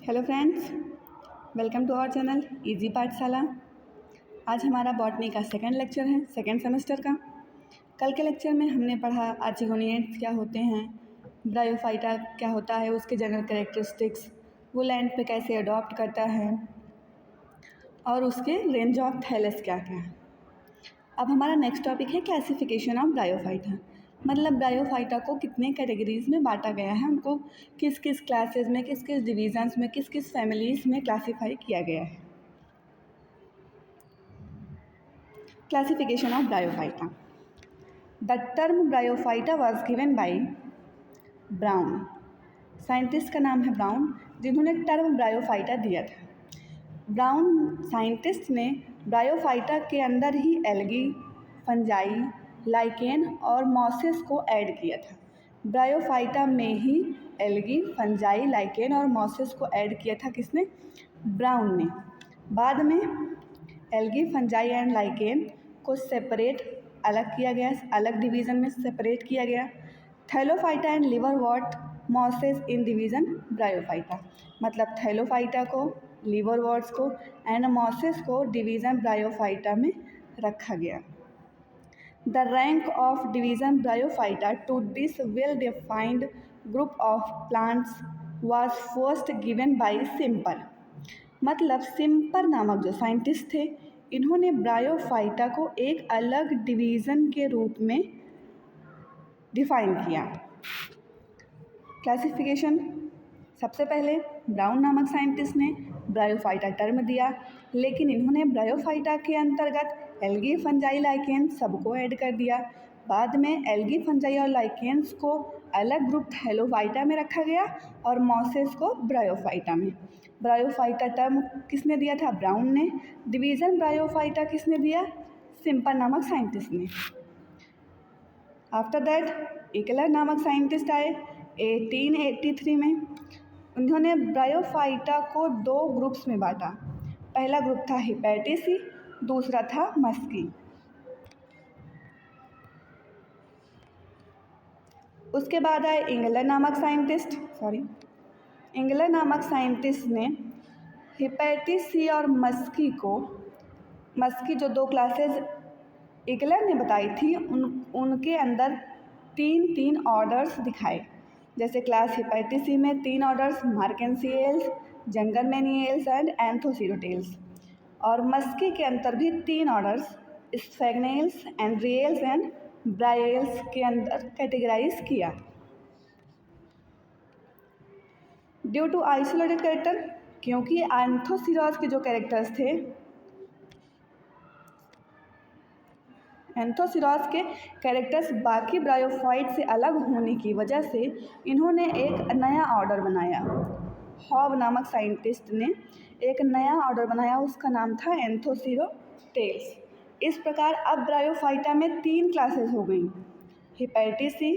Hello friends, welcome to our channel easy Pathshala. आज हमारा botany का सेकंड लेक्चर है, सेकंड सेमेस्टर का। कल के लेक्चर में हमने पढ़ा आर्चिगोनिएट्स क्या होते हैं, ब्रायोफाइटा क्या होता है, उसके जनरल कैरेक्टरिस्टिक्स, वो लैंड पे कैसे अडॉप्ट करता है और उसके रेंज ऑफ थैलेस क्या क्या है। अब हमारा नेक्स्ट टॉपिक है क्लासिफिकेशन ऑफ ब्रायोफाइटा। मतलब ब्रायोफाइटा को कितने कैटेगरीज में बांटा गया है, उनको किस किस क्लासेस में, किस किस डिवीजन्स में, किस किस फैमिलीज में क्लासीफाई किया गया है। Classification of bryophyta. The term bryophyta was given by brown. Scientist का नाम है ब्राउन, जिन्होंने टर्म ब्रायोफाइटा दिया था। ब्राउन साइंटिस्ट ने ब्रायोफाइटा के अंदर ही एल्गी, फंजाई, लाइकेन और मॉसेस को ऐड किया था। ब्रायोफाइटा में ही एल्गी, फंजाई, लाइकेन और मॉसेस को ऐड किया था किसने? ब्राउन ने। बाद में एल्गी, फंजाई एंड लाइकेन को सेपरेट अलग किया गया, अलग डिवीज़न में सेपरेट किया गया। Thallophyta and liverwort mosses in division bryophyta. मतलब थैलोफाइटा को, लिवरवॉर्ट्स को एंड मॉसेस को डिवीज़न ब्रायोफाइटा में रखा गया। The rank of division Bryophyta to this well-defined group of plants was first given by Simper। मतलब सिम्पर नामक जो साइंटिस्ट थे, इन्होंने ब्रायोफाइटा को एक अलग डिवीज़न के रूप में डिफाइन किया। क्लासिफिकेशन, सबसे पहले ब्राउन नामक साइंटिस्ट ने ब्रायोफाइटा टर्म दिया, लेकिन इन्होंने ब्रायोफाइटा के अंतर्गत एल्गी, फंजाई, लाइकेन सबको ऐड कर दिया। बाद में एल्गी, फंजाई और लाइकेन्स को अलग ग्रुप थैलोफाइटा में रखा गया और मॉसेस को ब्रायोफाइटा में। ब्रायोफाइटा टर्म किसने दिया था? ब्राउन ने। डिवीज़न ब्रायोफाइटा किसने दिया? सिम्पर नामक साइंटिस्ट ने। आफ्टर दैट इकलर नामक साइंटिस्ट आए 1883 में। उन्होंने ब्रायोफाइटा को दो ग्रुप्स में बांटा। पहला ग्रुप था हिपैटिसी, दूसरा था मस्की। उसके बाद आए इंगलर नामक साइंटिस्ट ने हिपैटिसी और मस्की को, मस्की जो दो क्लासेस इंगलर ने बताई थी, उनके अंदर तीन तीन ऑर्डर्स दिखाए। जैसे क्लास हिपैटिसी में तीन ऑर्डर्स, मार्केंसिएल्स, जंगरमेनिएल्स एंड एंथोसीरोटेल्स। और मस्की के अंदर भी तीन ऑर्डर्स, स्फैग्नेल्स, एंड्रिएल्स एंड ब्रायल्स के अंदर कैटेगराइज किया। ड्यू टू आइसोलेटेड कैरेक्टर, क्योंकि एंथोसीरोस के जो कैरेक्टर्स थे, एंथोसीरोस के कैरेक्टर्स बाकी ब्रायोफाइट से अलग होने की वजह से इन्होंने एक नया ऑर्डर बनाया। हॉब नामक साइंटिस्ट ने एक नया ऑर्डर बनाया, उसका नाम था एंथोसीरोटेल्स। इस प्रकार अब ब्रायोफाइटा में तीन क्लासेस हो गई, hepaticae,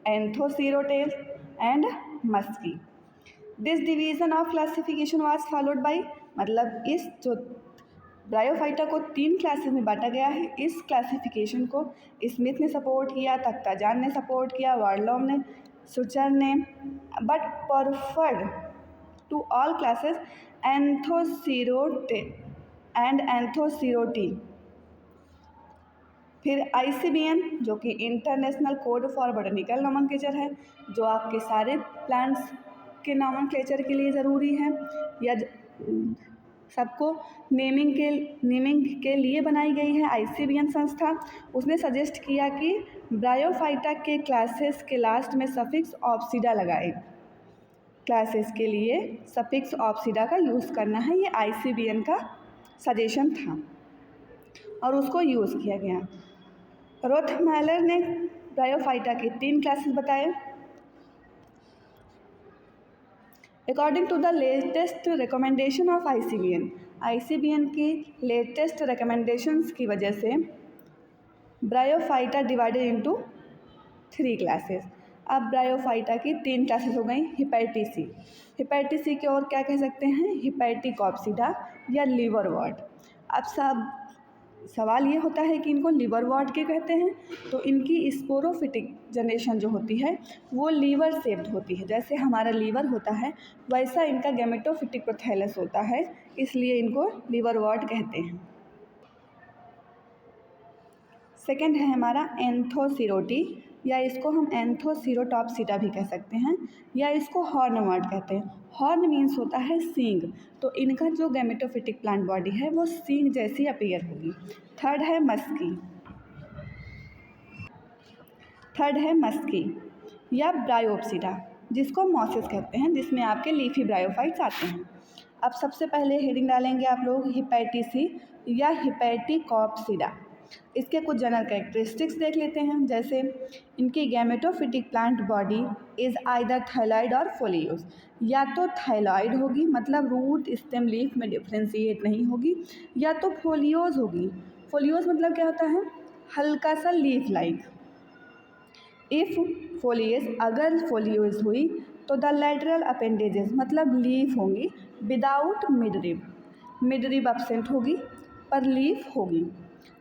anthocerotales and musci. This division of classification was followed by, मतलब इस जो ब्रायोफाइटा को तीन क्लासेस में बांटा गया है, इस क्लासिफिकेशन को स्मिथ ने सपोर्ट किया, तख्ताजान ने सपोर्ट किया, वार्लोम ने, सुचर ने, but preferred to all classes anthocerotae and anthocerotae. फिर ICBN जो कि international code for botanical nomenclature है, जो आपके सारे प्लांट्स के नॉमेनक्लेचर के लिए ज़रूरी है या सबको नेमिंग के लिए बनाई गई है। ICBN संस्था, उसने सजेस्ट किया कि ब्रायोफाइटा के क्लासेस के लास्ट में सफिक्स ऑप्सिडा लगाए। क्लासेस के लिए सफिक्स ऑप्सिडा का यूज़ करना है, ये ICBN का सजेशन था और उसको यूज़ किया गया। रोथमैलर ने ब्रायोफाइटा के तीन क्लासेस बताए। According to the latest recommendation of ICBN की लेटेस्ट रिकमेंडेशंस की वजह से bryophyta divided into three classes. अब ब्रायोफाइटा की तीन क्लासेस हो गई। हिपैटिसी के और क्या कह सकते हैं? हिपैटिक ऑप्सिडा या लिवरवॉर्ट। अब सब सवाल ये होता है कि इनको लिवरवॉर्ट क्यों कहते हैं। तो इनकी स्पोरोफिटिक जनरेशन जो होती है वो लीवर शेप्ड होती है। जैसे हमारा लीवर होता है वैसा इनका गैमेटोफिटिक प्रोथैलस होता है, इसलिए इनको लिवरवॉर्ट कहते हैं। सेकंड है हमारा एंथोसिरोटी, या इसको हम एंथोसिरोटॉप्सिडा भी कह सकते हैं, या इसको हॉर्नवर्ट कहते हैं। हॉर्न मीन्स होता है सींग, तो इनका जो गैमेटोफिटिक प्लांट बॉडी है वो सींग जैसी अपीयर होगी। थर्ड है मस्की या ब्रायोप्सिडा, जिसको मॉसेस कहते हैं, जिसमें आपके लीफी ब्रायोफाइट्स आते हैं। अब सबसे पहले हेडिंग डालेंगे आप लोग हिपैटिसी या हिपैटिकॉप्सिडा। इसके कुछ जनरल कैरेक्टरिस्टिक्स देख लेते हैं। जैसे इनकी gametophytic plant body is either thalloid और फोलियोस, या तो थायलॉइड होगी मतलब रूट स्टेम लीफ में डिफ्रेंशिएट नहीं होगी, या तो फोलियोस होगी। फोलियोस मतलब क्या होता है, हल्का सा लीफ लाइक। इफ़ फोलियस, अगर फोलियोस हुई तो द लेटरल अपेंडेजेस मतलब लीफ होंगी विदाउट मिडरिब, मिडरिब एब्सेंट होगी पर लीफ होगी।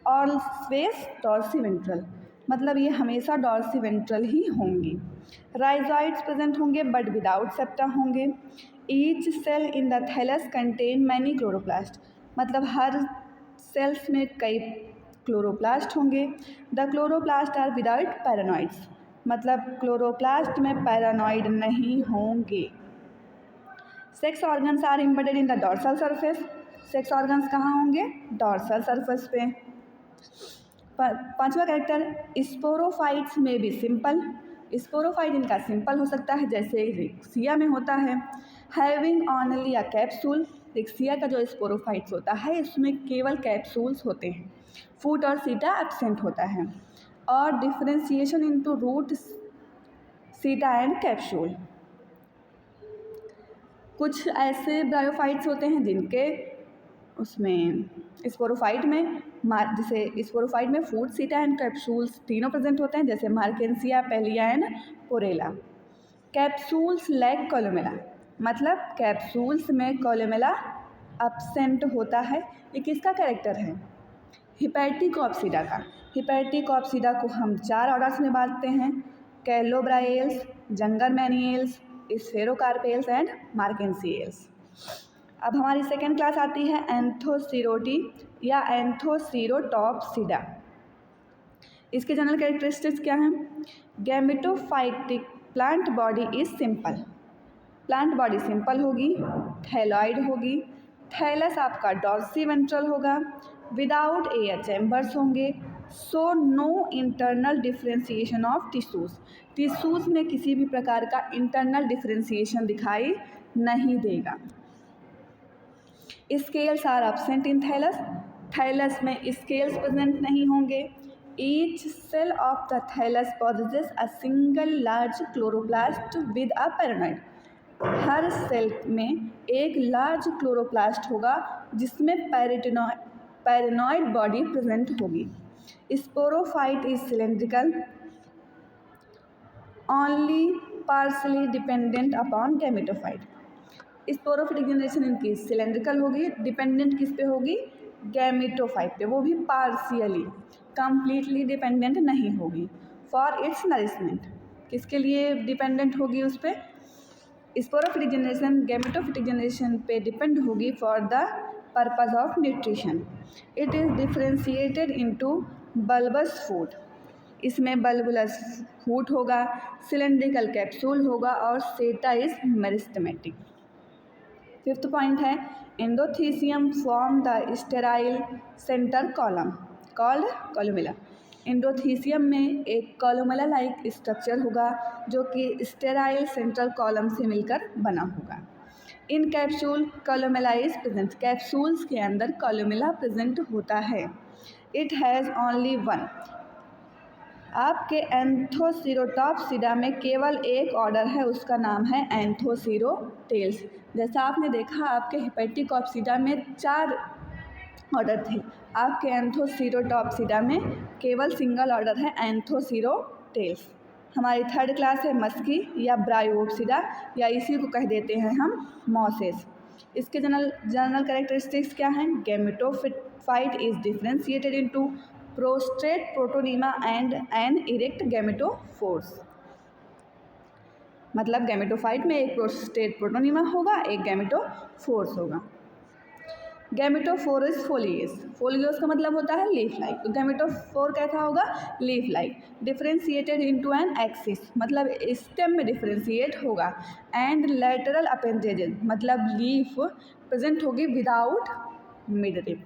ऑलवेज डॉर्सीवेंट्रल मतलब ये हमेशा डॉर्सीवेंट्रल ही होंगी। राइजॉइड्स प्रेजेंट होंगे बट विदाउट सेप्टा होंगे। Each cell in the thallus contain many chloroplast मतलब हर सेल्स में कई क्लोरोप्लास्ट होंगे। The chloroplast are without pyrenoids मतलब क्लोरोप्लास्ट में पैरानॉइड नहीं होंगे। Sex organs are embedded in the dorsal surface, sex organs कहाँ होंगे, डॉर्सल सरफेस पे। पांचवा कैरेक्टर स्पोरोफाइट्स में भी सिंपल, स्पोरोफाइट इनका सिंपल हो सकता है जैसे रिक्सिया में होता है। Having only a capsule, Riccia का जो स्पोरोफाइट्स होता है इसमें केवल कैप्सूल्स होते हैं, फूट और सीटा एब्सेंट होता है। और डिफ्रेंशिएशन इनटू रूट, सीटा एंड कैप्सूल। कुछ ऐसे ब्रायोफाइट्स होते हैं जिनके उसमें स्पोरोफाइट में जैसे स्पोरोफाइट में फूड, सीटा एंड कैप्सूल्स तीनों प्रेजेंट होते हैं, जैसे मार्केंसिया, पेलिया एंड पोरेला। कैप्सूल्स लैक कोलोमेला मतलब कैप्सूल्स में कोलोमेला एब्सेंट होता है। ये किसका कैरेक्टर है, हिपैटिकॉप्सिडा का। हिपैटिकॉप्सिडा को हम 4 ऑर्डर्स में बांटते हैं, कैलोब्राएल्स, जंगरमैनियल्स, स्फेरोकार्पेल्स एंड मार्केंसियल्स। अब हमारी सेकेंड क्लास आती है एंथोसिरोटी या एंथोसिरोटॉप्सिडा। इसके जनरल कैरेक्टरिस्टिक्स क्या हैं, gametophytic plant body is simple, plant body simple होगी, थैलॉइड होगी, थैलस आपका डॉर्सीवेंट्रल होगा, विदाउट एयर चैम्बर्स होंगे, so no internal differentiation of tissues, tissues में किसी भी प्रकार का इंटरनल डिफ्रेंशिएशन दिखाई नहीं देगा। Scales are absent in thallus, thallus में स्केल्स प्रेजेंट नहीं होंगे। Each cell of the thallus possesses a single large chloroplast with a pyrenoid, हर सेल में एक लार्ज क्लोरोप्लास्ट होगा जिसमें पैरानॉइड बॉडी प्रेजेंट होगी। Sporophyte is cylindrical, only partially dependent upon gametophyte. Sporophytic generation इनकी cylindrical होगी, डिपेंडेंट किस पे होगी, गैमेटोफाइट पे, वो भी पार्शियली, कंप्लीटली डिपेंडेंट नहीं होगी। फॉर इट्स नरिशमेंट, किसके लिए डिपेंडेंट होगी उस पर, स्पोरोफिटिक जनरेशन गैमेटोफिटिक जनरेशन पे डिपेंड होगी for the purpose of nutrition. It is differentiated into bulbous food, इसमें बल्बुलस फूड होगा, सिलेंड्रिकल कैप्सूल होगा और seta is meristematic. Fifth point है endothecium form the sterile center column called columella. Endothecium में एक columella like structure होगा जो कि स्टेराइल सेंट्रल कॉलम से मिलकर बना होगा। In capsule columella is present, capsules के अंदर कोलुमेला प्रेजेंट होता है। इट हैज़ ओनली वन, आपके एंथोसिरोटॉप्सिडा में केवल एक ऑर्डर है, उसका नाम है एंथोसिरोटेल्स। जैसा आपने देखा आपके हिपैटिकॉप्सिडा में 4 ऑर्डर थे, आपके एंथोसिरोटॉप्सिडा में केवल सिंगल ऑर्डर है एंथोसिरोटेल्स। हमारी थर्ड क्लास है मस्की या ब्रायोप्सिडा, या इसी को कह देते हैं हम मॉसेस। इसके जनरल कैरेक्टरिस्टिक्स क्या हैं? Gametophyte is differentiated into prostrate protonema and an erect gametophores. मतलब गैमेटोफाइट में एक प्रोस्टेट प्रोटोनीमा होगा, एक गैमेटोफोर्स होगा। गैमेटोफोर इज फोलियस, फोलियस का मतलब होता है लीफ लाइक, तो गैमेटोफोर कैसा होगा? Leaf like. Differentiated into an axis, मतलब स्टेम में डिफरेंशिएट होगा। एंड लेटरल अपेंडेजेस, मतलब लीफ प्रेजेंट होगी without midrib,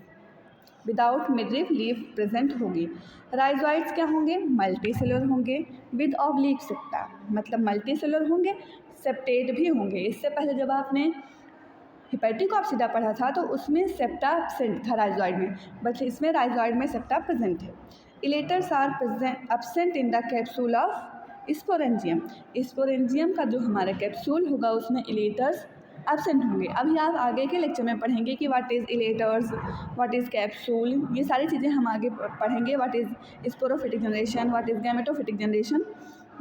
without midrib leaf present होगी। राइजोइड्स क्या होंगे? मल्टी सेलुलर होंगे विद ऑब्लिक सेप्टा, मतलब मल्टी सेलुलर होंगे, सेप्टेट भी होंगे। इससे पहले जब आपने हेपेटिकॉप्सिडा पढ़ा था तो उसमें सेप्टा एब्सेंट था राइजोइड में, बट इसमें राइजोइड में सेप्टा प्रेजेंट है। Elaters are present absent in the capsule of sporangium, sporangium का जो हमारा कैप्सूल होगा उसमें इलेटर्स एब्सेंट होंगे। अभी आप आगे के लेक्चर में पढ़ेंगे कि what is इलेटर्स, what is capsule, ये सारी चीज़ें हम आगे पढ़ेंगे। What is sporophytic generation, what is gametophytic generation,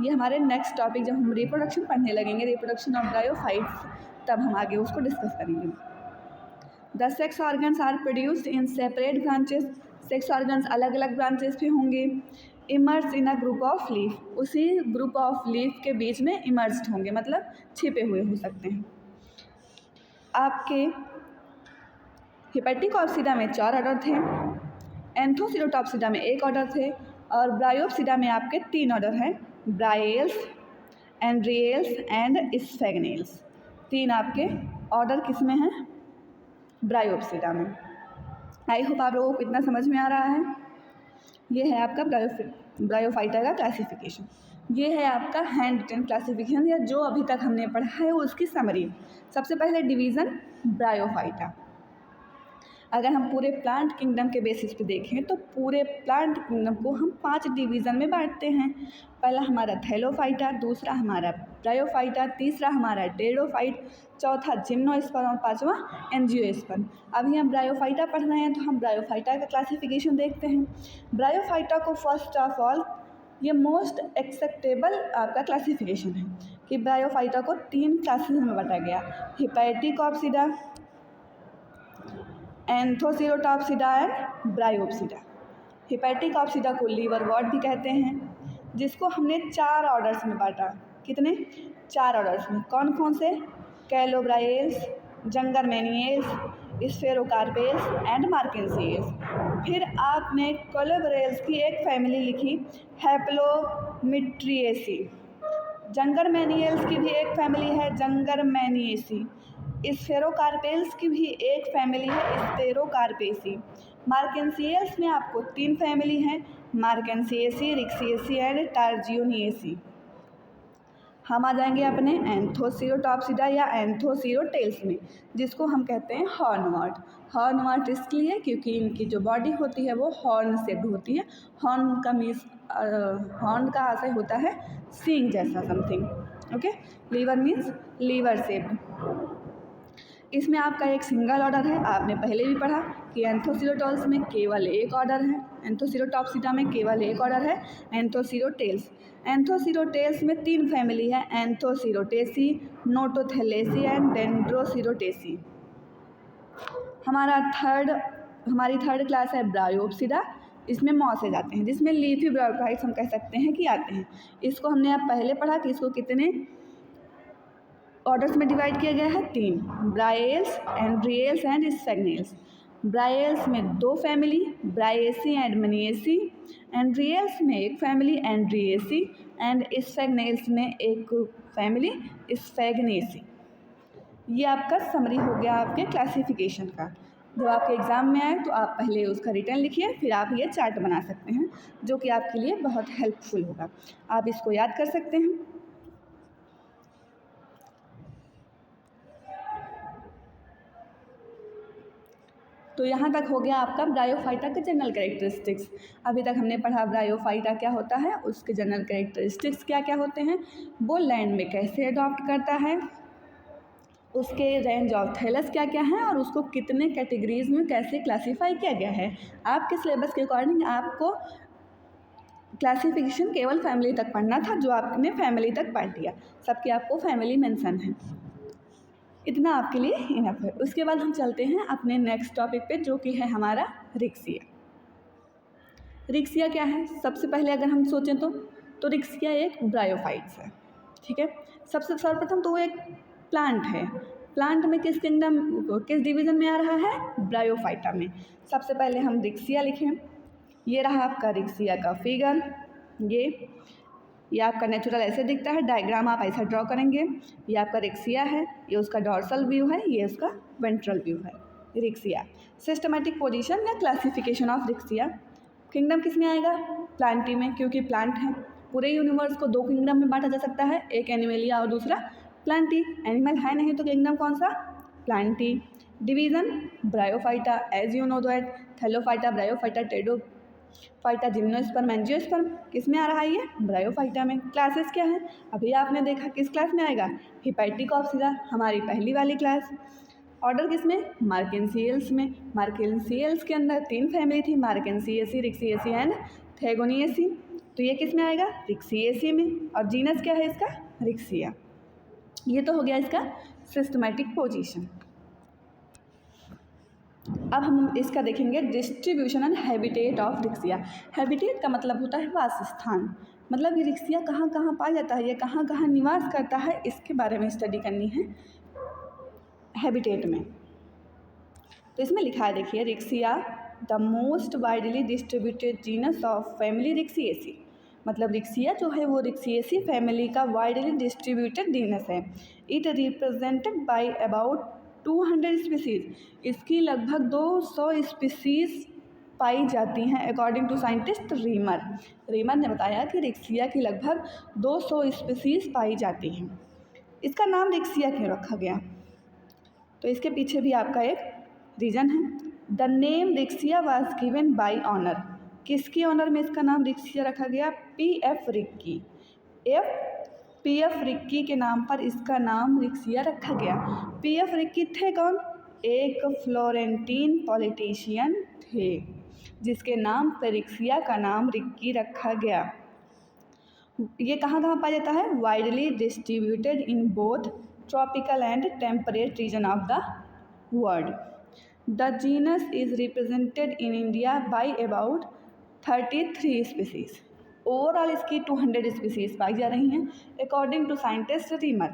ये हमारे नेक्स्ट टॉपिक जब हम रिप्रोडक्शन पढ़ने लगेंगे, रिप्रोडक्शन ऑफ ब्रायोफाइट्स, तब हम आगे उसको डिस्कस करेंगे। The sex organs are produced in separate branches, sex organs अलग अलग ब्रांचेस पे होंगे। Emerge in a group of leaf, उसी ग्रुप ऑफ लीफ के बीच में इमर्ज होंगे, मतलब छिपे हुए हो सकते हैं। आपके हेपेटिकॉप्सिडा में 4 ऑर्डर थे, एंथोसिरोटॉप्सिडा में 1 ऑर्डर थे, और ब्रायोप्सिडा में आपके 3 ऑर्डर हैं, ब्राएल्स, एंड्रिएल्स एंड स्फेगनेल्स। 3 आपके ऑर्डर किस में हैं? ब्रायोप्सिडा में। आई होप आप लोगों को इतना समझ में आ रहा है। ये है आपका ब्रायोफाइटा का क्लासिफिकेशन, ये है आपका हैंड रिटन क्लासिफिकेशन, या जो अभी तक हमने पढ़ा है उसकी समरी। सबसे पहले डिवीज़न ब्रायोफाइटा। अगर हम पूरे प्लांट किंगडम के बेसिस पे देखें तो पूरे प्लांट किंगडम को हम 5 डिवीज़न में बांटते हैं। पहला हमारा थैलोफाइटा, दूसरा हमारा ब्रायोफाइटा, तीसरा हमारा टेरोफाइट, चौथा जिम्नोस्पर्म और 5वां एंजियोस्पर्म। अभी हम ब्रायोफाइटा पढ़ रहे हैं तो हम ब्रायोफाइटा का क्लासिफिकेशन देखते हैं। ब्रायोफाइटा को फर्स्ट ऑफ ऑल, ये मोस्ट एक्सेप्टेबल आपका क्लासिफिकेशन है कि ब्रायोफाइटा को 3 क्लासेस में बांटा गया, हेपेटिकॉप्सिडा, एंथोसिरोटॉप्सिडा एंड ब्रायोप्सिडा। हेपेटिकॉप्सिडा को लीवर वॉर्ड भी कहते हैं, जिसको हमने 4 ऑर्डर्स में बांटा। कितने? 4 ऑर्डर्स में। कौन कौन से? कैलोब्राएल्स, जंगरमेनिएल्स, स्फेरोकार्पेल्स एंड मार्केंसिएल्स। फिर आपने कैलोब्राएल्स की एक फैमिली लिखी, हैप्लोमिट्रिएसी। जंगरमेनिएल्स की भी एक फैमिली है, जंगरमेनिएसी। स्फेरोकार्पेल्स की भी एक फैमिली है, स्फेरोकार्पेसी। मार्केंसिएल्स में आपको 3 फैमिली हैं, मार्केंसिएसी, रिक्सिएसी एंड टार्जियोनिएसी। हम आ जाएंगे अपने एंथोसिरोटॉप्सिडा या एंथोसिरोटेल्स में, जिसको हम कहते हैं हॉर्नवर्ट। हॉर्नवर्ट इसलिए क्योंकि इनकी जो बॉडी होती है वो हॉर्न शेप्ड होती है। हॉर्न का मीन्स हॉर्न का आशय होता है सींग जैसा something, okay. Liver means liver shaped. इसमें आपका एक सिंगल ऑर्डर है, आपने पहले भी पढ़ा कि एंथोसिरोटॉल्स में केवल 1 ऑर्डर है, एंथोसिरोटॉप्सिडा में केवल 1 ऑर्डर है, एंथोसिरोटेल्स। एंथोसिरोटेल्स में 3 फैमिली है, एंथोसिरोटेसी, नोटोथैलेसी एंड डेंड्रोसिरोटेसी। हमारी थर्ड क्लास है ब्रायोप्सिडा। इसमें मॉसेज आते हैं, जिसमें लीफी ब्रायोफाइट्स हम कह सकते हैं कि आते हैं। इसको हमने आप पहले पढ़ा कि इसको कितने ऑर्डर्स में डिवाइड किया गया है? 3, ब्राएल्स, एंड्रिएल्स एंड स्फेगनेल्स। ब्राएल्स में 2 फैमिली, ब्राएसी एंड मनिएसी। एंड्रिएल्स में 1 फैमिली, एंड्रिएसी एंड स्फेगनेल्स में 1 फैमिली, स्फेगनेसी। ये आपका समरी हो गया आपके क्लासिफिकेशन का। जब आपके एग्ज़ाम में आए तो आप पहले उसका रिटर्न लिखिए, फिर आप ये चार्ट बना सकते हैं, जो कि आपके लिए बहुत हेल्पफुल होगा। आप इसको याद कर सकते हैं। तो यहाँ तक हो गया आपका ब्रायोफाइटा के जनरल कैरेक्टरिस्टिक्स। अभी तक हमने पढ़ा ब्रायोफाइटा क्या होता है, उसके जनरल कैरेक्टरिस्टिक्स क्या क्या होते हैं, वो लैंड में कैसे अडॉप्ट करता है, उसके रेंज ऑफ थैलस क्या क्या है, और उसको कितने कैटेगरीज में कैसे क्लासीफाई किया गया है। आपके सिलेबस के अकॉर्डिंग आपको क्लासिफिकेशन केवल फैमिली तक पढ़ना था, जो आपने फैमिली तक पढ़ लिया, सबकी आपको फैमिली मेंशन है। इतना आपके लिए इनफ है। उसके बाद हम चलते हैं अपने नेक्स्ट टॉपिक पे, जो कि है हमारा रिक्सिया। रिक्सिया क्या है? सबसे पहले अगर हम सोचें तो रिक्सिया एक ब्रायोफाइट्स है, ठीक है। सबसे सर्वप्रथम तो वो एक प्लांट है। प्लांट में किस डिवीज़न में आ रहा है? ब्रायोफाइटा में। सबसे पहले हम रिक्सिया लिखें। ये रहा आपका रिक्सिया का फिगर। ये आपका नेचुरल ऐसे दिखता है, डायग्राम आप ऐसा ड्रॉ करेंगे। ये आपका रिक्सिया है, ये उसका डॉर्सल व्यू है, ये उसका वेंट्रल व्यू है। रिक्सिया सिस्टमैटिक पोजीशन या क्लासिफिकेशन ऑफ रिक्सिया। किंगडम किस में आएगा? प्लांटी में, क्योंकि प्लांट है। पूरे यूनिवर्स को दो किंगडम में बांटा जा सकता है, एक एनिमलिया और दूसरा प्लांटी। एनिमल है नहीं तो किंगडम कौन सा? Plantae. Division bryophyta, as you know that, thallophyta, bryophyta, pteridophyta, gymnosperm, angiosperm किस में आ रहा है? ये ब्रायोफाइटा में। क्लासेस क्या है? अभी आपने देखा किस क्लास में आएगा? हिपैटिकोप्सिला, हमारी पहली वाली क्लास। ऑर्डर किस में? मार्केंसियल्स में। मार्केंसियल्स के अंदर 3 फैमिली थी, मार्केंसिएसी, रिक्सिएसी एंड थैगोनिएसी। तो ये किस में आएगा? रिक्सिएसी में। और जीनस क्या है इसका? रिक्सिया। ये तो हो गया इसका सिस्टमैटिक पोजीशन। अब हम इसका देखेंगे distribution and habitat of Riccia. Habitat का मतलब होता है वासस्थान, मतलब ये रिक्सिया कहाँ कहाँ पाया जाता है, ये कहाँ कहाँ निवास करता है, इसके बारे में स्टडी करनी है हैबिटेट में। तो इसमें लिखा है, देखिए, riccia the most widely distributed genus of family ricciaceae. मतलब रिक्सिया जो है वो रिक्सिएसी फैमिली का वाइडली डिस्ट्रीब्यूटेड जीनस है। It represented by about 200 species. इसकी लगभग 200 स्पीसीज पाई जाती हैं according to scientist Reimer. Reimer ने बताया कि रिक्सिया की लगभग 200 स्पीसीज पाई जाती हैं। इसका नाम रिक्सिया क्यों रखा गया? तो इसके पीछे भी आपका एक रीज़न है। The name Riccia was given by honour. किसकी ऑनर में इसका नाम रिक्सिया रखा गया? पी.एफ. रिक्की। पी.एफ. रिक्की के नाम पर इसका नाम रिक्सिया रखा गया। पी.एफ. रिक्की थे कौन? एक फ्लोरेंटीन पॉलिटिशियन थे, जिसके नाम पर रिक्सिया का नाम रिक्की रखा गया। ये कहाँ कहाँ पाया जाता है? Widely distributed in both tropical and temperate region of the world. The genus is represented in India by about 33 species. Overall इसकी 200 स्पीसीज पाई जा रही हैं अकॉर्डिंग टू साइंटिस्ट रीमर।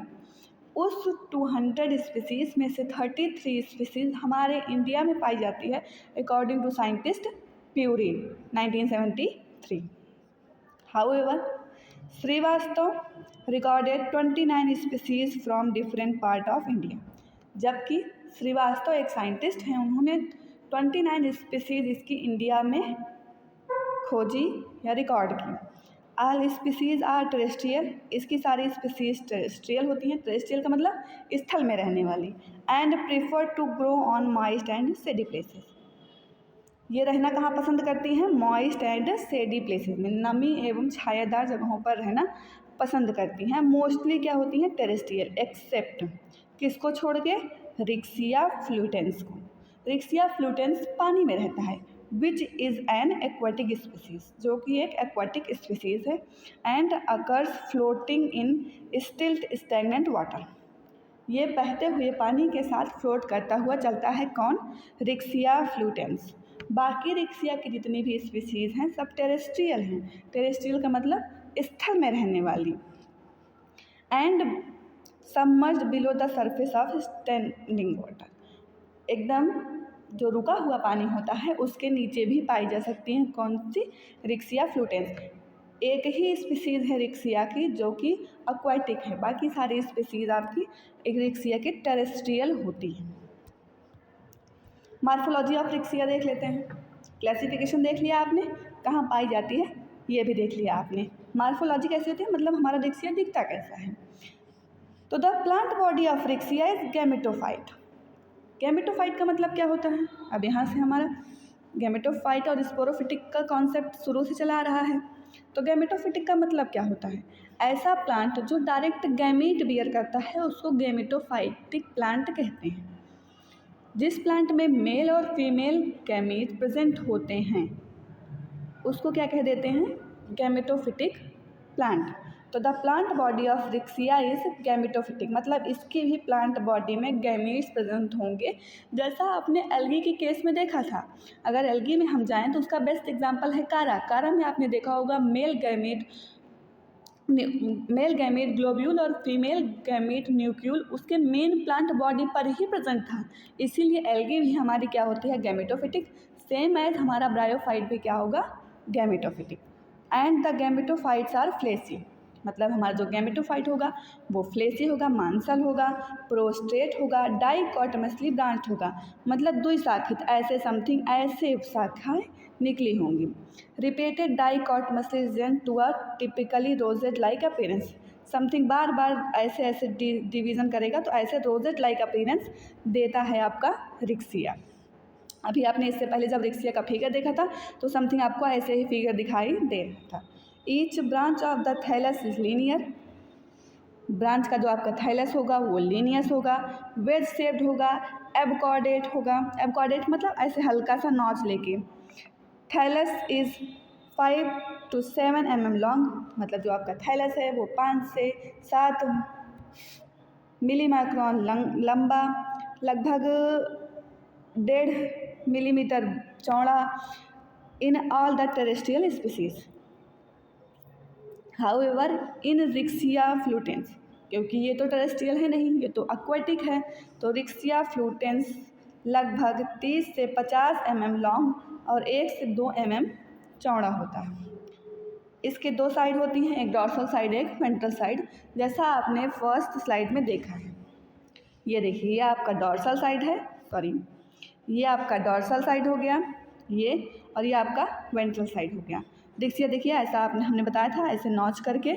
उस 200 स्पीसीज में से 33 स्पीसीज हमारे इंडिया में पाई जाती है according to scientist Puri 1973। However Srivastava recorded 29 species from different part of India. जबकि श्रीवास्तव एक साइंटिस्ट हैं, उन्होंने 29 स्पीसीज इसकी इंडिया में खोजी या रिकॉर्ड की। All species are terrestrial. इसकी सारी स्पीसीज टेरेस्ट्रियल होती हैं। टेरेस्ट्रियल का मतलब स्थल में रहने वाली। And prefer to grow on moist and shady places. ये रहना कहाँ पसंद करती हैं? मॉइस्ट एंड सेडी प्लेसेस में, नमी एवं छायादार जगहों पर रहना पसंद करती हैं। मोस्टली क्या होती हैं? टेरेस्ट्रियल, एक्सेप्ट किसको छोड़ के? रिक्सिया फ्लूटेंस को। रिक्सिया फ्लूटेंस पानी में रहता है। Which is an aquatic species, जो कि एक एक्वाटिक स्पीसीज है। एंड अकर्स फ्लोटिंग इन स्टिल्ट स्टैग्नेंट वाटर। ये बहते हुए पानी के साथ फ्लोट करता हुआ चलता है। कौन? रिक्सिया फ्लूटेंस। बाकी रिक्सिया की जितनी भी स्पीसीज हैं सब टेरेस्ट्रियल हैं। टेरेस्ट्रियल का मतलब स्थल में रहने वाली। And submerged below the surface of standing water. एकदम जो रुका हुआ पानी होता है उसके नीचे भी पाई जा सकती हैं। कौन सी? रिक्सिया फ्लूटेंस। एक ही स्पीसीज है रिक्सिया की जो कि एक्वाटिक है, बाकी सारी स्पीसीज आपकी एक रिक्सिया की टेरेस्ट्रियल होती हैं। मॉर्फोलॉजी ऑफ रिक्सिया देख लेते हैं। क्लासिफिकेशन देख लिया आपने, कहाँ पाई जाती है ये भी देख लिया आपने। मॉर्फोलॉजी कैसे होती है, मतलब हमारा रिक्सिया दिखता कैसा है। तो the plant body of riccia is gametophyte. Gametophyte का मतलब क्या होता है? अब यहाँ से हमारा गैमेटोफाइट और स्पोरोफिटिक का कॉन्सेप्ट शुरू से चला आ रहा है। तो गैमेटोफिटिक का मतलब क्या होता है? ऐसा प्लांट जो डायरेक्ट गैमीट बियर करता है उसको गैमेटोफाइटिक प्लांट कहते हैं। जिस प्लांट में मेल और फीमेल गैमीट प्रेजेंट होते हैं उसको क्या कह देते हैं? Gametophytic plant. तो the plant body of riccia is gametophytic, मतलब इसकी भी प्लांट बॉडी में गैमीट्स प्रेजेंट होंगे, जैसा आपने एल्गी के केस में देखा था। अगर एल्गी में हम जाएं तो उसका बेस्ट एग्जांपल है कारा। कारा में आपने देखा होगा मेल गैमेट ग्लोब्यूल और फीमेल गैमेट न्यूक्यूल उसके मेन प्लांट बॉडी पर ही प्रेजेंट था। इसीलिए एल्गी भी हमारी क्या होती है, गैमेटोफिटिक, सेम एज हमारा ब्रायोफाइट भी क्या होगा, gametophytic. And the gametophytes are fleshy, मतलब हमारा जो गैमेटोफाइट होगा वो फ्लेसी होगा, मांसल होगा, प्रोस्ट्रेट होगा, डाइकोटमसली ब्रांच होगा, मतलब द्विशाखित, ऐसे समथिंग ऐसे शाखाएं निकली होंगी। Repeated dichotomously rising to a typically rosette like appearance, something बार बार ऐसे ऐसे डिवीज़न करेगा तो ऐसे रोजेट लाइक अपीयरेंस देता है आपका रिक्सिया। अभी आपने इससे पहले जब रिक्सिया का फिगर देखा था तो समथिंग आपको ऐसे ही फिगर दिखाई दे रहा था। Each branch of the thallus is linear, branch का जो आपका थैलस होगा वो लीनियस होगा, वेज शेप्ड होगा, एबकॉर्डेट होगा, एबकॉर्डेट मतलब ऐसे हल्का सा नॉच लेके। Thallus is 5 to 7 mm long, मतलब जो आपका थैलस है वो 5 से 7 मिलीमाइक्रोन लंबा, लगभग 1.5 मिलीमीटर चौड़ा, in all the terrestrial species. However in riccia fluitans, क्योंकि ये तो टेरेस्ट्रियल है नहीं, ये तो एक्वेटिक है, तो रिक्सिया फ्लूटेंस लगभग 30 से 50 mm लॉन्ग और 1 से 2 mm चौड़ा होता है। इसके दो साइड होती हैं, एक डॉर्सल साइड एक वेंट्रल साइड, जैसा आपने फर्स्ट स्लाइड में देखा है। ये देखिए ये आपका डॉर्सल साइड है, ये आपका डॉर्सल साइड हो गया ये, और ये आपका वेंट्रल साइड हो गया। रिक्सिया देखिए ऐसा हमने बताया था, ऐसे नॉच करके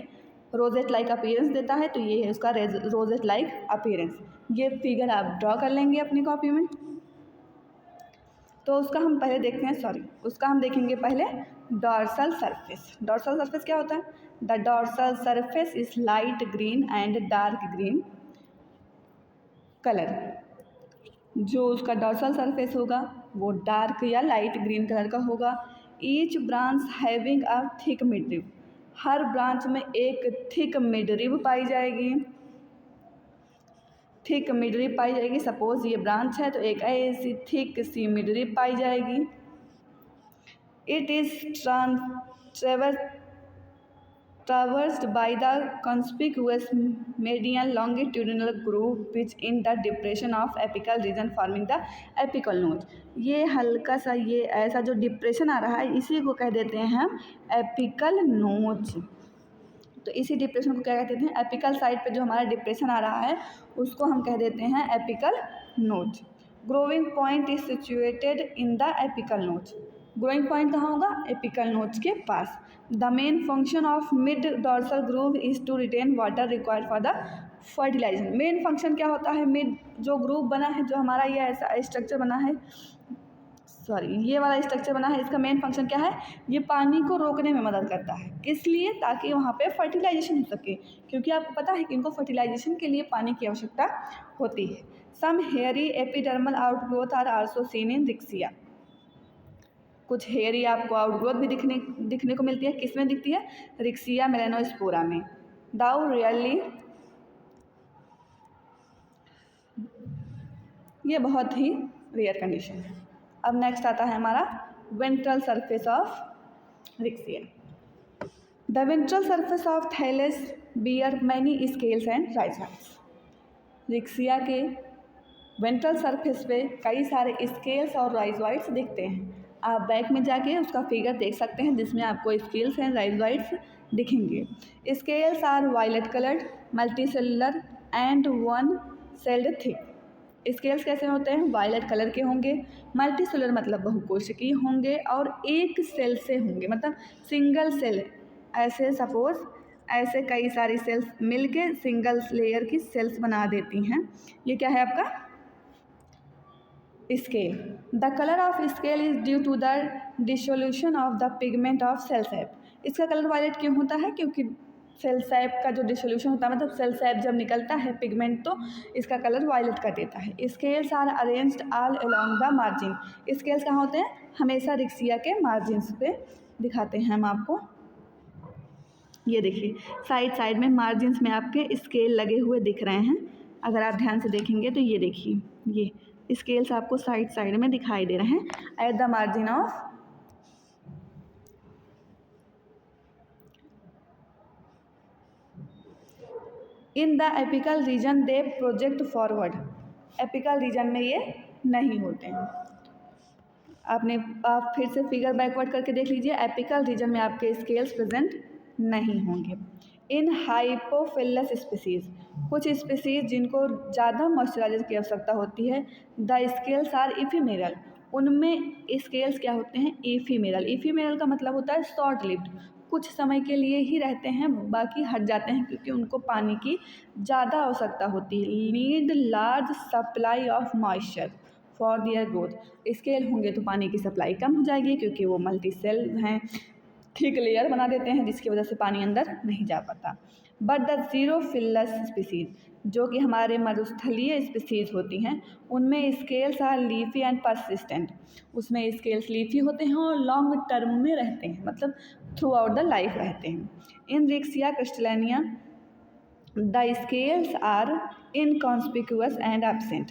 रोजेट लाइक अपीयरेंस देता है, तो ये है उसका रोजेट लाइक अपीयरेंस। ये फिगर आप ड्रॉ कर लेंगे अपनी कॉपी में। तो उसका हम पहले देखते हैं, उसका हम देखेंगे पहले डॉर्सल सरफेस। डॉर्सल सरफेस क्या होता है? The dorsal surface is light green and dark green colour. जो उसका डॉर्सल सरफेस होगा वो डार्क या लाइट ग्रीन कलर का होगा। Each branch having a thick midrib, her branch में एक थिक मिडरिब पाई जाएगी, थिक मिडरिब पाई जाएगी। सपोज ये ब्रांच है तो एक ऐसी थिक सी मिडरिब पाई जाएगी। It is traversed by the conspicuous median longitudinal groove which in the depression of apical region forming the apical notch। ये हल्का सा ये ऐसा जो डिप्रेशन आ रहा है इसी को कह देते हैं हम एपिकल नोच। तो इसी डिप्रेशन को क्या कहते हैं? एपिकल साइड पे जो हमारा डिप्रेशन आ रहा है उसको हम कह देते हैं apical notch. Growing point is situated in the apical notch. Growing point कहाँ होगा? एपिकल नोच के पास। The main function of mid dorsal groove is to retain water required for the fertilization. Main function क्या होता है? Mid जो groove बना है, जो हमारा ये ऐसा स्ट्रक्चर बना है, ये वाला स्ट्रक्चर बना है, इसका मेन फंक्शन क्या है? ये पानी को रोकने में मदद करता है। किस लिए? ताकि वहाँ पे फर्टिलाइजेशन हो सके, क्योंकि आपको पता है कि इनको फर्टिलाइजेशन के लिए पानी की आवश्यकता होती है। Some hairy epidermal outgrowth are also seen in riccia. कुछ हेयरी आपको आउटग्रोथ भी दिखने को मिलती है। किस में दिखती है? रिक्सिया मेलानोस्पोरा में। दाउ रियली, ये बहुत ही रेयर कंडीशन है। अब नेक्स्ट आता है हमारा ventral surface of Riccia. The ventral surface of thallus bear many scales and rhizoids. Riccia के वेंट्रल सरफेस पे कई सारे स्केल्स और राइजॉइड्स दिखते हैं। आप बैक में जाके उसका फिगर देख सकते हैं जिसमें आपको स्केल्स एंड राइजॉइड्स दिखेंगे। Scales are violet coloured, multicellular and one celled thick. Scales कैसे होते हैं? वायलेट कलर के होंगे, मल्टीसेलुलर मतलब बहुकोशिकीय होंगे, और एक सेल से होंगे, मतलब सिंगल सेल। ऐसे सपोज ऐसे कई सारी सेल्स मिलके सिंगल लेयर की सेल्स बना देती हैं। ये क्या है आपका? Scale. The colour of scale is due to the dissolution of the pigment of cell sap. इसका कलर वायलेट क्यों होता है? क्योंकि सेल सैप का जो डिसोल्यूशन होता है, मतलब सेल सैप जब निकलता है पिगमेंट, तो इसका कलर वायलेट कर देता है। Scales are arranged all along the margin. Scales कहाँ होते हैं? हमेशा रिक्सिया के मार्जिन्स पे दिखाते हैं हम आपको। ये देखिए साइड साइड में मार्जिन्स में आपके स्केल लगे हुए दिख रहे हैं। अगर आप ध्यान से देखेंगे तो ये देखिए ये स्केल्स आपको साइड साइड में दिखाई दे रहे हैं at the margin of in the apical region they project forward. Apical region में ये नहीं होते हैं। आप फिर से फिगर बैकवर्ड करके देख लीजिए। एपिकल रीजन में आपके स्केल्स प्रेजेंट नहीं होंगे। इन हाइपोफिलस स्पीसीज, कुछ स्पीसीज जिनको ज़्यादा मॉइस्चराइजर की आवश्यकता होती है, द स्केल्स आर इफिमेरल, उनमें स्केल्स क्या होते हैं, इफिमेरल। इफिमेरल का मतलब होता है शॉर्ट लिव्ड, कुछ समय के लिए ही रहते हैं, बाकी हट जाते हैं क्योंकि उनको पानी की ज़्यादा आवश्यकता होती है। Need large supply of moisture for their growth. Scale होंगे तो पानी की सप्लाई कम हो जाएगी क्योंकि वो मल्टी सेल हैं, थिक लेयर बना देते हैं जिसकी वजह से पानी अंदर नहीं जा पाता। बट द जीरोफिलस स्पीसीज, जो कि हमारे मरुस्थलीय स्पीसीज होती हैं, उनमें scales are leafy and persistent. उसमें स्केल्स लीफी होते हैं और लॉन्ग टर्म में रहते हैं, मतलब थ्रू आउट द लाइफ रहते हैं। In riccia crystallina the scales are inconspicuous and absent.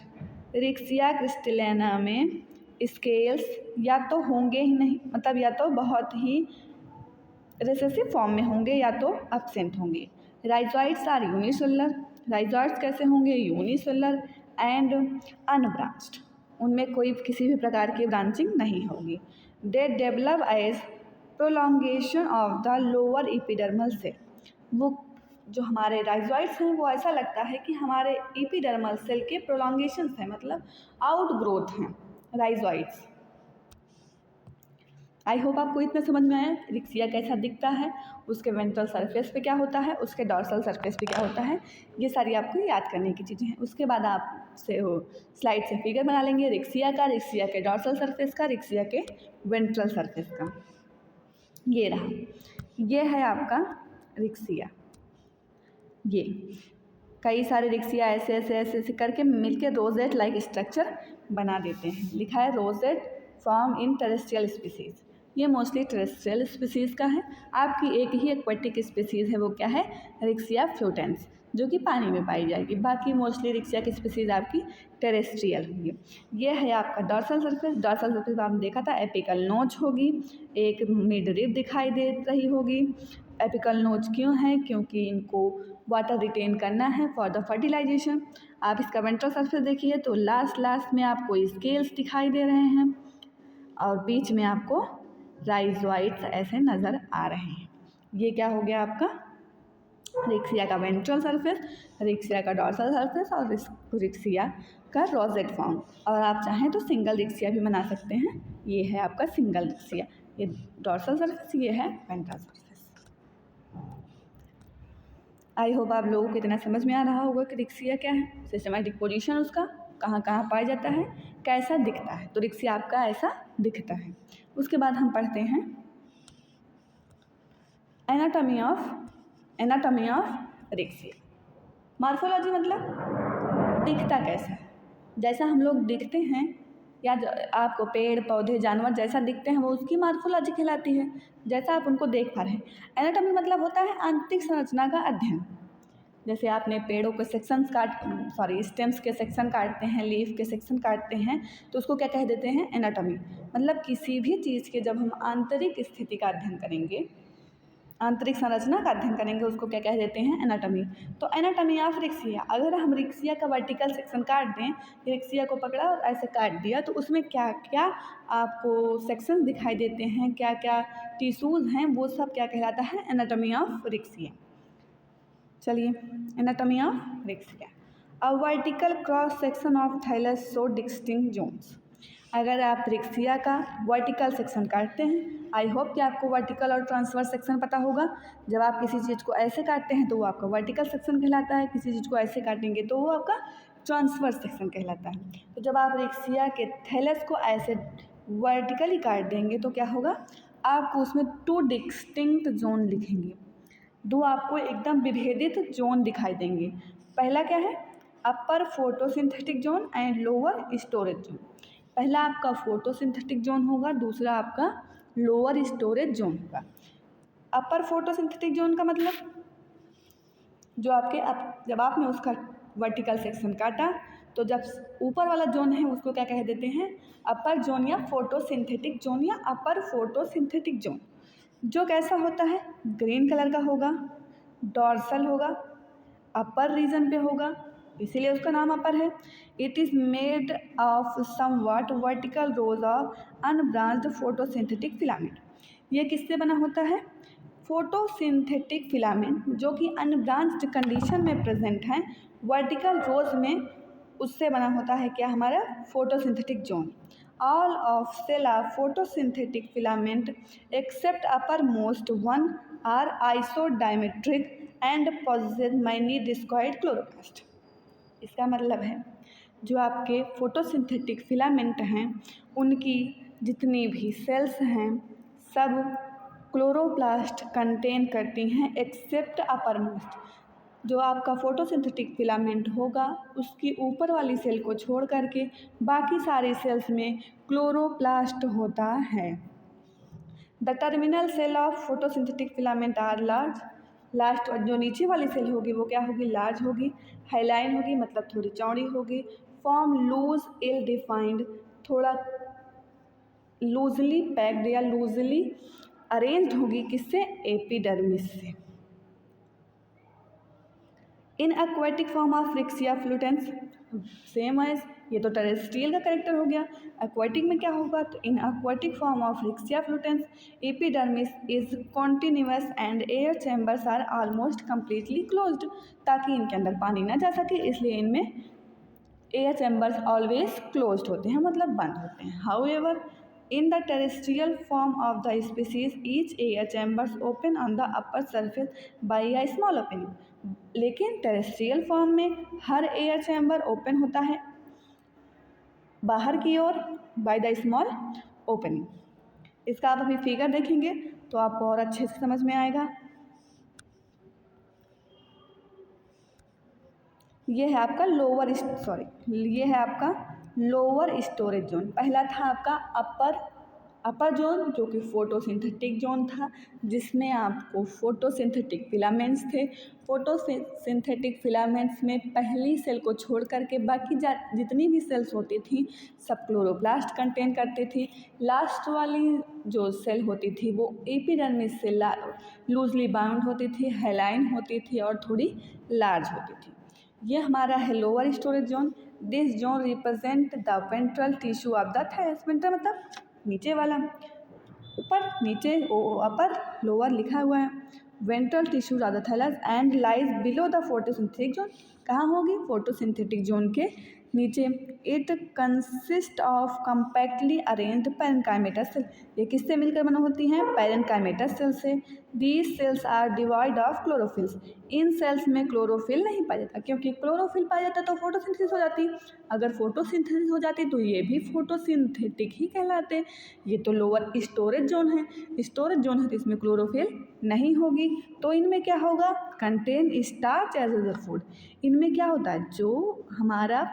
Riccia crystallina में स्केल्स या तो होंगे ही नहीं, मतलब या तो बहुत ही रिसेसिव फॉर्म में होंगे या तो एब्सेंट होंगे। राइजॉइड्स आर यूनिसेलुलर, राइजॉइड्स कैसे होंगे, यूनिसेलुलर एंड अनब्रांच्ड, उनमें कोई किसी भी प्रकार की ब्रांचिंग नहीं होगी। They develop as prolongation of the lower epidermal cell. वो जो हमारे राइजॉइड्स हैं वो ऐसा लगता है कि हमारे एपिडर्मल सेल के प्रोलॉन्गेशंस हैं, मतलब आउट ग्रोथ हैं राइजॉइड्स। आई होप आपको इतना समझ में आया रिक्सिया कैसा दिखता है, उसके वेंट्रल सरफेस पे क्या होता है, उसके डॉर्सल सरफेस पे क्या होता है, ये सारी आपको याद करने की चीज़ें हैं। उसके बाद आप से हो स्लाइड से फिगर बना लेंगे रिक्सिया का, रिक्सिया के डॉर्सल सरफेस का, रिक्सिया के वेंट्रल सरफेस का। ये रहा, ये है आपका रिक्सिया। ये कई सारे रिक्सिया ऐसे ऐसे ऐसे ऐसे करके मिलके रोजेट लाइक स्ट्रक्चर बना देते हैं। लिखा है rosette form in terrestrial species. ये मोस्टली टेरेस्ट्रियल स्पीसीज़ का है। आपकी एक ही एक्वेटिक स्पीसीज़ है, वो क्या है, रिक्सिया फ्लोटेंस, जो कि पानी में पाई जाएगी। बाकी मोस्टली रिक्सिया की स्पीसीज़ आपकी टेरेस्ट्रियल होंगी। ये है आपका डॉर्सल सरफेस। डॉर्सल सरफेस आपने देखा था एपिकल नोच होगी, एक मिड रिब दिखाई दे रही होगी। एपिकल नोच क्यों है, क्योंकि इनको वाटर रिटेन करना है फॉर द फर्टिलाइजेशन। आप इसका वेंट्रल सरफेस देखिए तो लास्ट में आपको स्केल्स दिखाई दे रहे हैं और बीच में आपको राइजॉइड्स ऐसे नज़र आ रहे हैं। ये क्या हो गया आपका रिक्सिया का वेंट्रल सरफेस, रिक्सिया का डॉर्सल सरफेस और रिक्सिया का रोजेट फॉर्म। और आप चाहें तो सिंगल रिक्सिया भी बना सकते हैं। ये है आपका सिंगल रिक्सिया, ये डॉर्सल सरफेस, ये है वेंट्रल सरफेस। आई होप आप लोगों को इतना समझ में आ रहा होगा कि रिक्सिया क्या है, सिस्टमैटिक पोजीशन उसका, कहाँ कहाँ पाया जाता है, कैसा दिखता है। तो रिक्सिया आपका ऐसा दिखता है। उसके बाद हम पढ़ते हैं एनाटॉमी ऑफ रिक्सिया। मॉर्फोलॉजी मतलब दिखता कैसा है, जैसा हम लोग दिखते हैं या आपको पेड़ पौधे जानवर जैसा दिखते हैं वो उसकी मॉर्फोलॉजी कहलाती है, जैसा आप उनको देख पा रहे हैं। एनाटॉमी मतलब होता है आंतरिक संरचना का अध्ययन। जैसे आपने पेड़ों के स्टेम्स के सेक्शन काटते हैं, लीफ के सेक्शन काटते हैं, तो उसको क्या कह देते हैं, एनाटॉमी। मतलब किसी भी चीज़ के जब हम आंतरिक स्थिति का अध्ययन करेंगे, आंतरिक संरचना का अध्ययन करेंगे, उसको क्या कह देते हैं, एनाटॉमी। तो एनाटॉमी ऑफ रिक्सिया, अगर हम रिक्सिया का वर्टिकल सेक्शन काट दें, रिक्सिया को पकड़ा और ऐसे काट दिया, तो उसमें क्या क्या आपको सेक्शन दिखाई देते हैं, क्या क्या टिश्यूज़ हैं, वो सब क्या कहलाता है, एनाटॉमी ऑफ रिक्सिया। चलिए, anatomy of riccia. A vertical cross section of thallus show distinct zones. अगर आप रिक्सिया का वर्टिकल सेक्शन काटते हैं, आई होप कि आपको वर्टिकल और ट्रांसवर्स सेक्शन पता होगा। जब आप किसी चीज़ को ऐसे काटते हैं तो वो आपका वर्टिकल सेक्शन कहलाता है, किसी चीज़ को ऐसे काटेंगे तो वो आपका ट्रांसवर्स सेक्शन कहलाता है। तो जब आप रिक्सिया के थैलस को ऐसे वर्टिकली काट देंगे तो क्या होगा, आपको उसमें 2 डिस्टिंक्ट जोन लिखेंगे, 2 आपको एकदम विभेदित जोन दिखाई देंगे। पहला क्या है, upper photosynthetic zone and lower storage zone. पहला आपका फोटोसिंथेटिक जोन होगा, दूसरा आपका लोअर स्टोरेज जोन होगा। अपर फोटोसिंथेटिक जोन का मतलब जो आपके जब आपने उसका वर्टिकल सेक्शन काटा तो जब ऊपर वाला जोन है उसको क्या कह देते हैं, अपर जोन या फोटोसिंथेटिक जोन या अपर फोटोसिंथेटिक जोन। जो कैसा होता है, ग्रीन कलर का होगा, डॉर्सल होगा, अपर रीजन पे होगा, इसीलिए उसका नाम अपर है। It is made of somewhat vertical rows of unbranched photosynthetic filament. ये किससे बना होता है, फोटोसिंथेटिक फिलामेंट जो कि अनब्रांच्ड कंडीशन में प्रेजेंट हैं वर्टिकल रोज में, उससे बना होता है क्या, हमारा photosynthetic zone. All of cell of photosynthetic filament except upper most one are isodiametric and possess many discoid chloroplast. इसका मतलब है जो आपके फोटोसिंथेटिक फिलामेंट हैं उनकी जितनी भी सेल्स हैं सब क्लोरोप्लास्ट कंटेन करती हैं एक्सेप्ट अपर मोस्ट। जो आपका फोटोसिंथेटिक फिलामेंट होगा उसकी ऊपर वाली सेल को छोड़ करके बाकी सारी सेल्स में क्लोरोप्लास्ट होता है। The terminal cell of photosynthetic filament are large. Last जो नीचे वाली सेल होगी वो क्या होगी, लार्ज होगी, हाईलाइन होगी मतलब थोड़ी चौड़ी होगी, फॉर्म लूज इल डिफाइंड, थोड़ा लूजली पैक्ड या लूजली अरेंज्ड होगी, किससे, एपिडर्मिस से। In aquatic form of riccia fluitans, same as ये तो टेरेस्ट्रियल का करेक्टर हो गया। एक्वेटिक में क्या होगा, तो in aquatic form of riccia fluitans epidermis is continuous and air chambers are almost completely closed, ताकि इनके अंदर पानी ना जा सके इसलिए इनमें एयर चैम्बर्स ऑलवेज क्लोज्ड होते हैं, मतलब बंद होते हैं। However in the terrestrial form of the species each air chambers open on the upper surface by a small opening। लेकिन टेरेस्ट्रियल फॉर्म में हर एयर चैम्बर ओपन होता है बाहर की ओर बाय द स्मॉल ओपनिंग। इसका आप अभी फिगर देखेंगे तो आपको और अच्छे से समझ में आएगा। ये है आपका ये है आपका लोअर स्टोरेज जोन। पहला था आपका अपर जोन जो कि फोटोसिंथेटिक जोन था जिसमें आपको फोटोसिंथेटिक फिलामेंट्स थे। फोटोसिंथेटिक फिलामेंट्स में पहली सेल को छोड़ करके बाकी जितनी भी सेल्स होती थी सब क्लोरोप्लास्ट कंटेन करती थी। लास्ट वाली जो सेल होती थी वो एपिडर्मिस से लूजली बाउंड होती थी, हाईलाइन होती थी और थोड़ी लार्ज होती थी। ये हमारा है lower storage zone. This zone represent the ventral tissue of the thallus. Ventral मतलब नीचे वाला, ऊपर नीचे अपर लोअर लिखा हुआ है। Ventral tissues of the thallus and lies below the photosynthetic zone. कहाँ होगी, फोटोसिंथेटिक जोन के नीचे। It consist of compactly arranged parenchymatous cell. ये किससे मिलकर बना होती हैं, पैरेन्काइमेटस सेल से। These cells are devoid of chlorophylls. इन सेल्स में क्लोरोफिल नहीं पाया जाता, क्योंकि क्लोरोफिल पाया जाता तो फोटोसिंथेसिस हो जाती। अगर फोटोसिंथेसिस हो जाती तो ये भी फोटोसिंथेटिक ही कहलाते। ये तो लोअर स्टोरेज जोन है, स्टोरेज जोन है तो इसमें क्लोरोफिल नहीं होगी। तो इनमें क्या होगा, contain starch as a food. इनमें क्या होता है, जो हमारा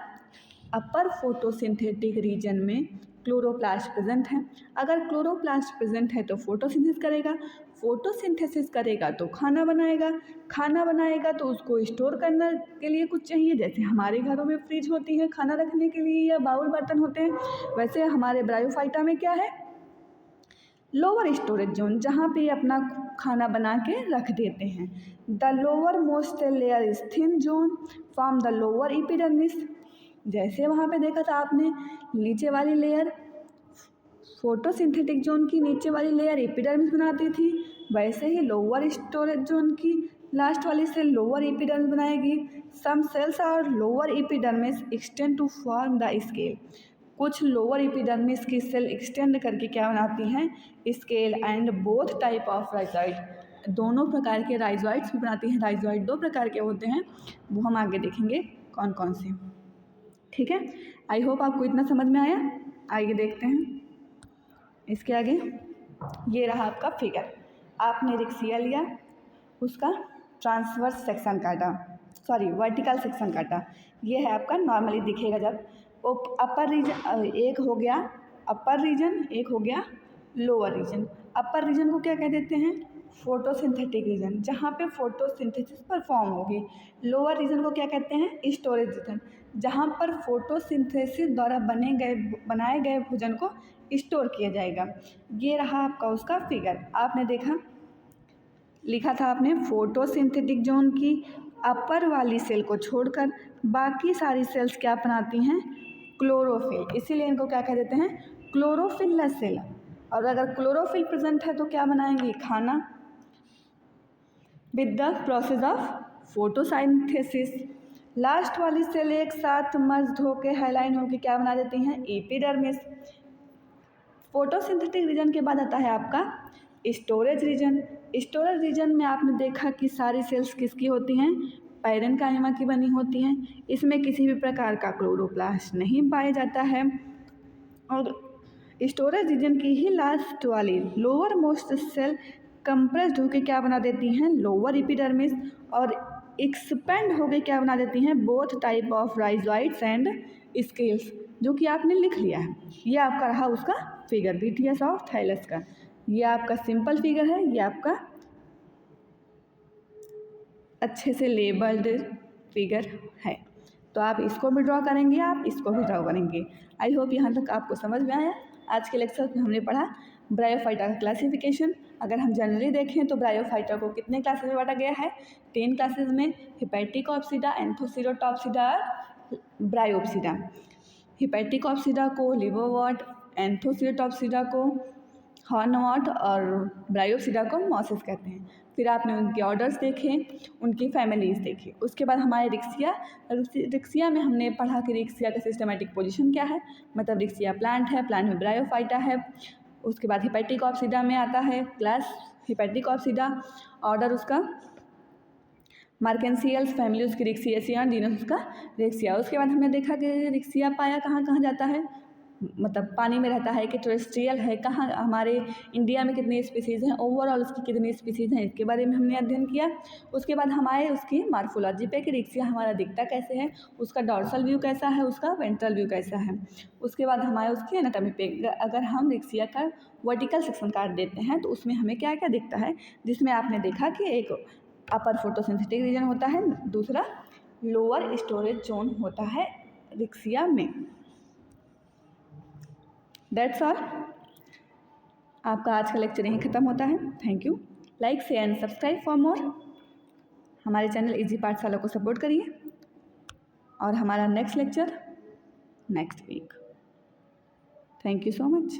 अपर फोटोसिंथेटिक रीजन में क्लोरोप्लास्ट प्रेजेंट है। अगर क्लोरोप्लास्ट प्रेजेंट है तो फोटोसिंथेसिस करेगा, फोटोसिंथेसिस करेगा तो खाना बनाएगा, खाना बनाएगा तो उसको स्टोर करने के लिए कुछ चाहिए। जैसे हमारे घरों में फ्रिज होती है खाना रखने के लिए या बाउल बर्तन होते हैं, वैसे हमारे ब्रायोफाइटा में क्या है, लोअर स्टोरेज जोन, जहाँ पे अपना खाना बना के रख देते हैं। The lower most layer is thin zone from the lower epidermis. जैसे वहाँ पे देखा था आपने नीचे वाली लेयर फोटोसिंथेटिक जोन की नीचे वाली लेयर एपिडर्मिस बनाती थी, वैसे ही लोअर स्टोरेज जोन की लास्ट वाली सेल लोअर एपिडर्मिस बनाएगी। Some cells are lower epidermis extend to form the scale. कुछ लोअर एपिडर्मिस की सेल एक्सटेंड करके क्या बनाती हैं, scale. And both type of rhizoid, दोनों प्रकार के राइजॉइड्स भी बनाती हैं। राइजॉइड दो प्रकार के होते हैं, वो हम आगे देखेंगे कौन कौन से। ठीक है, आई होप आपको इतना समझ में आया। आइए देखते हैं इसके आगे। ये रहा आपका फिगर। आपने रिक्सिया लिया, उसका ट्रांसवर्स सेक्शन काटा, वर्टिकल सेक्शन काटा। ये है आपका नॉर्मली दिखेगा जब अपर रीजन, एक हो गया अपर रीजन, एक हो गया लोअर रीजन। अपर रीजन को क्या कह देते हैं, फोटोसिंथेटिक रीजन, जहाँ पे फोटोसिंथेसिस परफॉर्म होगी। लोअर रीजन को क्या कहते हैं? स्टोरेज रीजन, जहाँ पर फोटोसिंथेसिस द्वारा बनाए गए भोजन को स्टोर किया जाएगा। ये रहा आपका उसका फिगर। आपने देखा, लिखा था आपने फोटोसिंथेटिक जोन की अपर वाली सेल को छोड़कर बाकी सारी सेल्स क्या बनाती हैं? क्लोरोफिल। इसीलिए इनको क्या कह देते हैं? Chlorophyllous cell. और अगर क्लोरोफिल प्रेजेंट है तो क्या बनाएंगी? खाना। With the process of photosynthesis last वाली सेल एक साथ मर्ज होकर हाइलाइन होकर क्या बना देती हैं? एपिडर्मिस। फोटोसिंथेटिक रीजन के बाद आता है आपका स्टोरेज रीजन। स्टोरेज रीजन में आपने देखा कि सारी सेल्स किसकी होती हैं? पैरेन्काइमा की बनी होती हैं। इसमें किसी भी प्रकार का क्लोरोप्लास्ट नहीं पाया जाता है। और स्टोरेज रीजन की ही लास्ट वाली लोअर मोस्ट सेल कंप्रेस्ड होकर क्या बना देती हैं? Lower epidermis. और एक्सपेंड होकर क्या बना देती हैं? Both type of rhizoids and scales, जो कि आपने लिख लिया है। ये आपका रहा उसका फिगर, बीटीएस ऑफ थाइलस का। ये आपका सिंपल फिगर है, ये आपका अच्छे से लेबल्ड फिगर है। तो आप इसको भी ड्रॉ करेंगे, आप इसको भी ड्रॉ करेंगे। आई होप यहाँ तक आपको समझ में आया। आज के लेक्चर में हमने पढ़ा ब्रायोफाइटा का क्लासिफिकेशन। अगर हम जनरली देखें तो ब्रायोफाइटा को कितने क्लासेस में बांटा गया है? 10 क्लासेस में। हिपैटिकोप्सिडा, एंथोसिरोटॉप्सिडा, ब्रायोप्सिडा। हिपैटिकोप्सिडा को लिवोवॉट, एंथोसिरोटॉप्सिडा को हॉर्नवॉट और ब्रायोप्सिडा को मॉसेस कहते हैं। फिर आपने उनके ऑर्डर्स देखे, उनकी फैमिलीज देखी। उसके बाद हमारे रिक्सिया में हमने पढ़ा कि रिक्सिया का सिस्टमेटिक पोजीशन क्या है। मतलब रिक्सिया प्लांट है, प्लांट में ब्रायोफाइटा है। उसके बाद हिपैटिकोप्सिडा में आता है क्लास हिपैटिकोप्सिडा, ऑर्डर उसका मार्केंसियल्स, फैमिली उसकी रिक्सिएसिया, जीनस उसका रिक्सिया। उसके बाद हमने देखा कि रिक्सिया पाया कहाँ कहाँ जाता है, मतलब पानी में रहता है कि टेरेस्ट्रियल है, कहाँ हमारे इंडिया में कितनी स्पीसीज़ हैं, ओवरऑल उसकी कितनी स्पीसीज़ हैं, इसके बारे में हमने अध्ययन किया। उसके बाद हमारे उसकी मार्फोलॉजी पे कि रिक्सिया हमारा दिखता कैसे है, उसका डॉर्सल व्यू कैसा है, उसका वेंट्रल व्यू कैसा है। उसके बाद हमारे उसकी एनाटॉमी पे अगर हम रिक्सिया का वर्टिकल सेक्शन काट देते हैं तो उसमें हमें क्या क्या दिखता है, जिसमें आपने देखा कि एक अपर फोटोसिंथेटिक रीजन होता है, दूसरा लोअर स्टोरेज जोन होता है रिक्सिया में। That's all. आपका आज का लेक्चर यहीं ख़त्म होता है। Thank you. Like share and subscribe for more. हमारे चैनल इजी पाठशाला को सपोर्ट करिए और हमारा next lecture next week. Thank you so much.